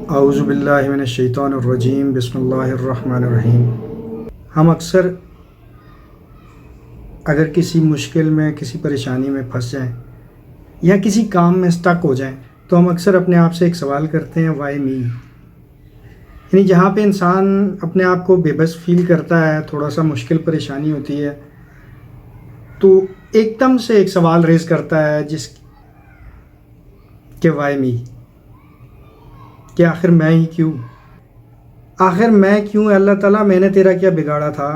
اعوذ باللہ من الشیطان الرجیم بسم اللہ الرحمن الرحیم۔ ہم اکثر اگر کسی مشکل میں کسی پریشانی میں پھنس جائیں یا کسی کام میں اسٹک ہو جائیں تو ہم اکثر اپنے آپ سے ایک سوال کرتے ہیں وائی می، یعنی جہاں پہ انسان اپنے آپ کو بے بس فیل کرتا ہے، تھوڑا سا مشکل پریشانی ہوتی ہے تو ایک دم سے ایک سوال ریز کرتا ہے جس کہ وائی می، کہ آخر میں ہی کیوں، آخر میں کیوں اللہ تعالیٰ، میں نے تیرا کیا بگاڑا تھا،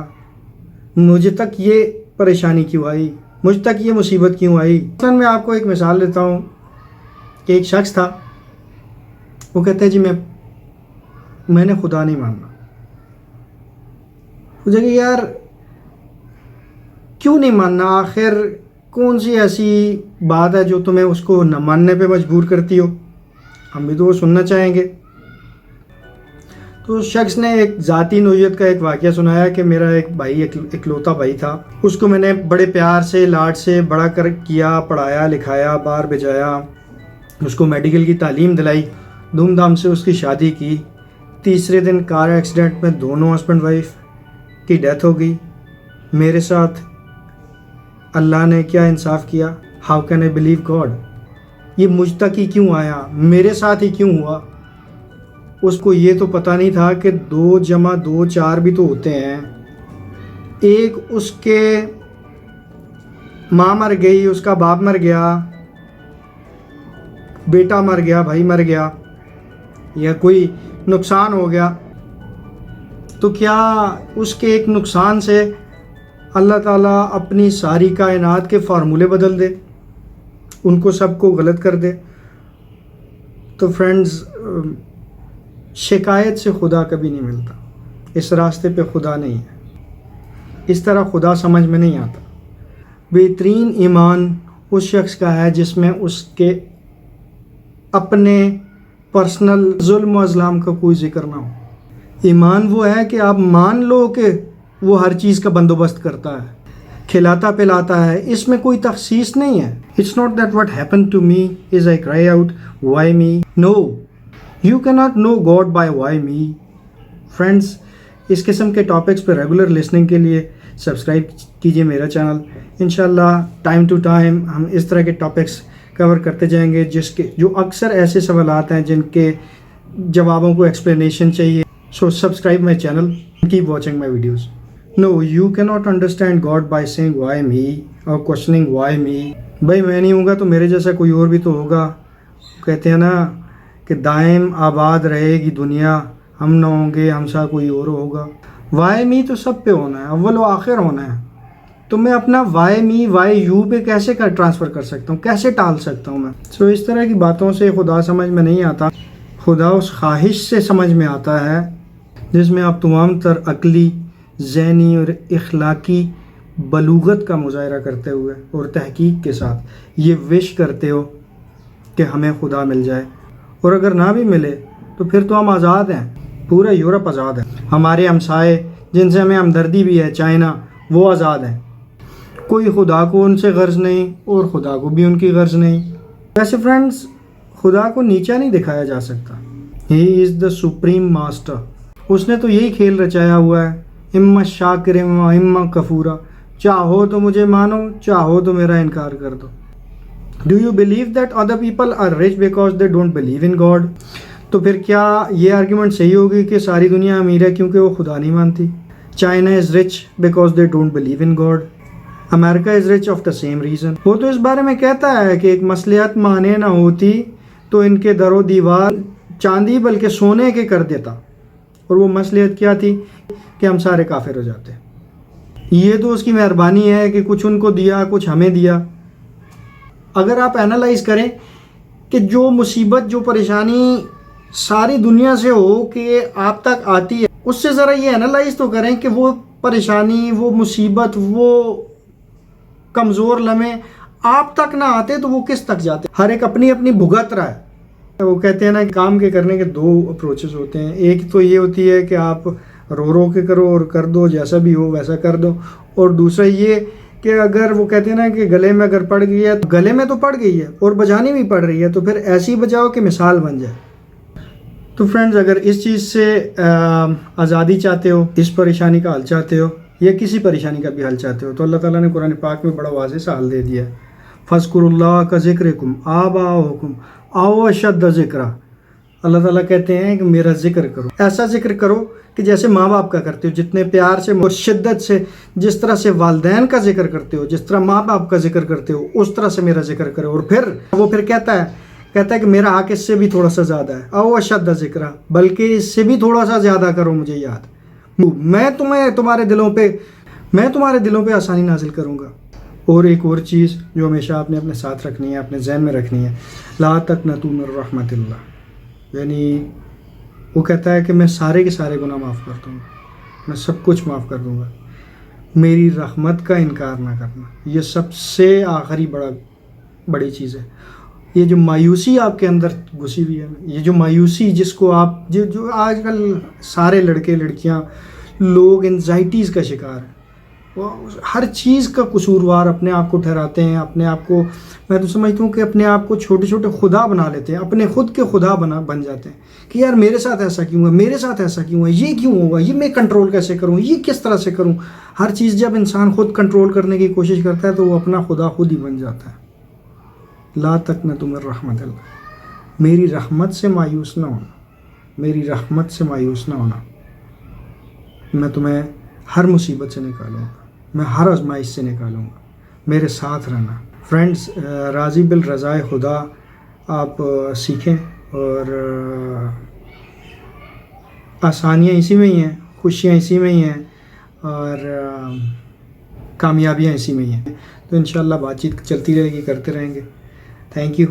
مجھے تک یہ پریشانی کیوں آئی، مجھ تک یہ مصیبت کیوں آئی۔ مثلاً میں آپ کو ایک مثال دیتا ہوں کہ ایک شخص تھا، وہ کہتا ہے جی میں نے خدا نہیں ماننا۔ مجھے کہ یار کیوں نہیں ماننا، آخر کون سی ایسی بات ہے جو تمہیں اس کو نہ ماننے پہ مجبور کرتی ہو، ہم بھی تو وہ سننا چاہیں گے۔ تو اس شخص نے ایک ذاتی نوعیت کا ایک واقعہ سنایا کہ میرا ایک بھائی، اکلوتا بھائی تھا، اس کو میں نے بڑے پیار سے لاڈ سے بڑا کیا، پڑھایا لکھایا، باہر بھیجایا، اس کو میڈیکل کی تعلیم دلائی، دھوم دھام سے اس کی شادی کی۔ تیسرے دن کار ایکسیڈنٹ میں دونوں ہسبینڈ وائف کی ڈیتھ ہو گئی۔ میرے ساتھ اللہ نے کیا انصاف کیا، how can I believe God, یہ مجھ تک ہی کیوں آیا، میرے ساتھ ہی کیوں ہوا۔ اس کو یہ تو پتہ نہیں تھا کہ 2 + 2 4 بھی تو ہوتے ہیں۔ ایک اس کے ماں مر گئی، اس کا باپ مر گیا، بیٹا مر گیا، بھائی مر گیا، یا کوئی نقصان ہو گیا، تو کیا اس کے ایک نقصان سے اللہ تعالیٰ اپنی ساری کائنات کے فارمولے بدل دے، ان کو سب کو غلط کر دے؟ تو فرینڈز، شکایت سے خدا کبھی نہیں ملتا، اس راستے پہ خدا نہیں ہے، اس طرح خدا سمجھ میں نہیں آتا۔ بہترین ایمان اس شخص کا ہے جس میں اس کے اپنے پرسنل ظلم و اظلام کا کوئی ذکر نہ ہو۔ ایمان وہ ہے کہ آپ مان لو کہ وہ ہر چیز کا بندوبست کرتا ہے، کھلاتا پلاتا ہے، اس میں کوئی تخصیص نہیں ہے۔ It's not that what happened to me is I cry out why me. No, you cannot know God by why me. Friends، اس قسم کے ٹاپکس پہ ریگولر لسننگ کے لیے سبسکرائب کیجئے میرا چینل۔ انشاءاللہ ٹائم ٹو ٹائم ہم اس طرح کے ٹاپکس کور کرتے جائیں گے جو اکثر ایسے سوالات ہیں جن کے جوابوں کو ایکسپلینیشن چاہیے۔ So subscribe my channel and keep watching my videos. No, you cannot understand God by saying why me or questioning why me. بھائی میں نہیں ہوں گا تو میرے جیسا کوئی اور بھی تو ہوگا۔ کہتے ہیں نا کہ دائم آباد رہے گی دنیا، ہم نہ ہوں گے ہم سا کوئی اور ہوگا۔ وائی می تو سب پہ ہونا ہے، اول و آخر ہونا ہے۔ تو میں اپنا وائی می وائی یو پہ کیسے ٹرانسفر کر سکتا ہوں، کیسے ٹال سکتا ہوں میں؟ سو اس طرح کی باتوں سے خدا سمجھ میں نہیں آتا۔ خدا اس خواہش سے سمجھ میں آتا ہے جس میں آپ تمام تر عقلی، ذہنی اور اخلاقی بلوغت کا مظاہرہ کرتے ہوئے اور تحقیق کے ساتھ یہ وش کرتے ہو کہ ہمیں خدا مل جائے، اور اگر نہ بھی ملے تو پھر تو ہم آزاد ہیں، پورا یورپ آزاد ہے، ہمارے ہمسائے جن سے ہمیں ہمدردی بھی ہے، چائنا، وہ آزاد ہیں، کوئی خدا کو ان سے غرض نہیں اور خدا کو بھی ان کی غرض نہیں۔ ویسے فرینڈز، خدا کو نیچا نہیں دکھایا جا سکتا، ہی از دا سپریم ماسٹر، اس نے تو یہی کھیل رچایا ہوا ہے، اما شاکر اما کفورا، چاہو تو مجھے مانو، چاہو تو میرا انکار کر دو۔ Do you believe that other people are rich because they don't believe in God? تو پھر کیا یہ آرگیومنٹ صحیح ہوگی کہ ساری دنیا امیر ہے کیونکہ وہ خدا نہیں مانتی؟ China is rich because they don't believe in God, America is rich of the same reason. وہ تو اس بارے میں کہتا ہے کہ ایک مصلحت مانے نہ ہوتی تو ان کے در و دیوار چاندی بلکہ سونے کے کر دیتا، اور وہ مصلحت کیا تھی کہ ہم سارے کافر ہو جاتے۔ یہ تو اس کی مہربانی ہے کہ کچھ ان کو دیا، کچھ ہمیں دیا۔ اگر آپ اینالائز کریں کہ جو مصیبت، جو پریشانی ساری دنیا سے ہو کہ آپ تک آتی ہے، اس سے ذرا یہ اینالائز تو کریں کہ وہ پریشانی، وہ مصیبت، وہ کمزور لمحے آپ تک نہ آتے تو وہ کس تک جاتے؟ ہر ایک اپنی اپنی بھگت رہا ہے۔ وہ کہتے ہیں نا، کام کے کرنے کے 2 اپروچز ہوتے ہیں، ایک تو یہ ہوتی ہے کہ آپ رو کے کرو اور کر دو، جیسا بھی ہو ویسا کر دو، اور دوسرا یہ کہ اگر وہ کہتے ہیں نا کہ گلے میں اگر پڑ گئی ہے تو گلے میں تو پڑ گئی ہے اور بجانی بھی پڑ رہی ہے، تو پھر ایسی بجاؤ کہ مثال بن جائے۔ تو فرینڈز اگر اس چیز سے آزادی چاہتے ہو، اس پریشانی کا حل چاہتے ہو یا کسی پریشانی کا بھی حل چاہتے ہو تو اللہ تعالیٰ نے قرآن پاک میں بڑا واضح سا حل دے دیا ہے. فَاذْكُرُوا اللَّهَ كَذِكْرِكُمْ آبَاءَكُمْ أَوْ أَشَدَّ ذِكْرًا. اللہ تعالیٰ کہتے ہیں کہ میرا ذکر کرو، ایسا ذکر کرو کہ جیسے ماں باپ کا کرتے ہو، جتنے پیار سے اور شدت سے جس طرح سے والدین کا ذکر کرتے ہو، جس طرح ماں باپ کا ذکر کرتے ہو، اس طرح سے میرا ذکر کرو. اور پھر وہ کہتا ہے کہ میرا حق اس سے بھی تھوڑا سا زیادہ ہے. او اشد ذکرہ، بلکہ اس سے بھی تھوڑا سا زیادہ کرو مجھے یاد. میں تمہارے دلوں پہ آسانی نازل کروں گا. اور ایک اور چیز جو ہمیشہ آپ نے اپنے ساتھ رکھنی ہے، اپنے ذہن میں رکھنی ہے، لا تقنطوا من رحمت اللہ. یعنی وہ کہتا ہے کہ میں سارے کے سارے گناہ معاف کر دوں گا، میں سب کچھ معاف کر دوں گا، میری رحمت کا انکار نہ کرنا. یہ سب سے آخری بڑی چیز ہے. یہ جو مایوسی آپ کے اندر گھسی ہوئی ہے، یہ جو مایوسی جس کو آپ جو آج کل سارے لڑکے لڑکیاں لوگ انزائٹیز کا شکار ہیں، وہ ہر چیز کا قصوروار اپنے آپ کو ٹھہراتے ہیں. اپنے آپ کو میں تو سمجھتا ہوں کہ اپنے آپ کو چھوٹے چھوٹے خدا بنا لیتے ہیں، اپنے خود کے خدا بن جاتے ہیں کہ یار میرے ساتھ ایسا کیوں ہے، میرے ساتھ ایسا کیوں ہے، یہ کیوں ہوگا، یہ میں کنٹرول کیسے کروں، یہ کس طرح سے کروں. ہر چیز جب انسان خود کنٹرول کرنے کی کوشش کرتا ہے تو وہ اپنا خدا خود ہی بن جاتا ہے. لا تقنطوا من رحمت اللہ. میری رحمت سے مایوس نہ ہونا، میری رحمت سے مایوس نہ ہونا. میں تمہیں ہر مصیبت سے نکالوں گا، میں ہر آزمائش سے نکالوں گا، میرے ساتھ رہنا. فرینڈز، راضی بالرضائے خدا آپ سیکھیں اور آسانیاں اسی میں ہی ہیں، خوشیاں اسی میں ہی ہیں اور کامیابیاں اسی میں ہی ہیں. تو انشاءاللہ بات چیت چلتی رہے گی، کرتے رہیں گے. Thank you.